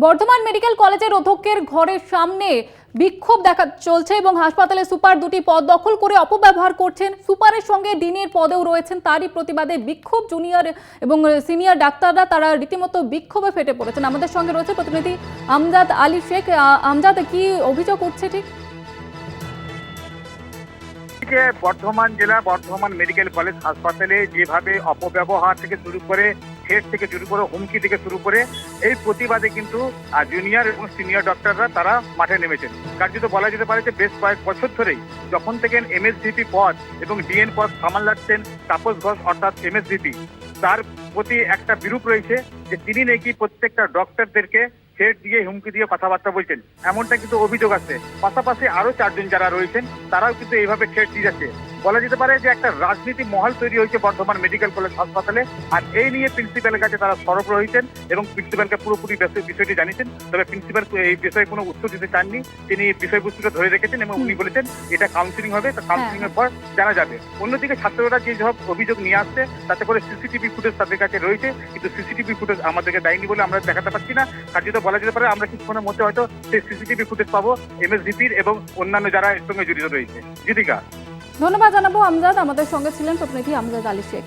Bardhaman medical কলেজের অধ্যক্ষের ঘরের সামনে বিক্ষোভ দেখা চলছে এবং হাসপাতালে সুপার দুটি পদ দখল করে অপব্যবহার করছেন। সুপারের সঙ্গে ডিনের পদেও রয়েছেন। তারই প্রতিবাদে বিক্ষোভ জুনিয়র এবং সিনিয়র ডাক্তাররা তারা রীতিমতো বিক্ষোভে ফেটে পড়েছেন। আমাদের সঙ্গে রয়েছে প্রতিনিধি আমজাদ আলী শেখ। আমজাদ, কি অভিযোগ উঠছে ঠিক? বর্ধমান জেলা বর্ধমান মেডিকেল কলেজ হাসপাতালে যেভাবে অপব্যবহার থেকে শুরু করে থ্রেট থেকে শুরু করে হুমকি থেকে শুরু করে এই প্রতিবাদে কিন্তু জুনিয়র এবং সিনিয়র ডক্টররা তারা মাঠে নেমেছেন। কার্যত বলা যেতে পারে যে বেশ কয়েক বছর ধরেই যখন থেকে এমএসভিপি পদ এবং ডিএন পদ সামলাচ্ছেন তাপস ঘোষ অর্থাৎ এমএসভিপি, তার প্রতি একটা বিরূপ রয়েছে যে তিনি নাকি প্রত্যেকটা ডক্টরদেরকে থ্রেট দিয়ে হুমকি দিয়ে কথাবার্তা বলছেন, এমনটা কিন্তু অভিযোগ আছে। পাশাপাশি আরো 4 জন যারা রয়েছেন তারাও কিন্তু এইভাবে থ্রেট দিয়ে যাচ্ছে। বলা যেতে পারে যে একটা রাজনীতি মহল তৈরি হয়েছে বর্ধমান মেডিকেল কলেজ হাসপাতালে, আর এই নিয়ে প্রিন্সিপালের কাছে তারা সরব রয়েছেন এবং প্রিন্সিপালকে পুরোপুরি বিষয়টি জানিয়েছেন। তবে প্রিন্সিপাল এই বিষয়ে কোনো উত্তর দিতে চাননি, তিনি বিষয়বস্তুটা ধরে রেখেছেন এবং উনি বলেছেন এটা কাউন্সিলিং হবে, তো কাউন্সিলিং এর পর জানা যাবে। অন্যদিকে ছাত্ররা যে সব অভিযোগ নিয়ে আসছে তাতে করে সিসিটিভি ফুটেজ তাদের কাছে রয়েছে, কিন্তু সিসিটিভি ফুটেজ আমাদেরকে দেয়নি বলে আমরা দেখাতে পারছি না। কার্যত বলা যেতে পারে আমরা কিছুক্ষণের মধ্যে হয়তো সেই সিসিটিভি ফুটেজ পাবো এমএসভিপির এবং অন্যান্য যারা এর সঙ্গে জড়িত রয়েছে। জ্যোতিকা, ধন্যবাদ জানাবো আমজাদ। আমাদের সঙ্গে ছিলেন প্রতিনিধি আমজাদ আলী শেখ।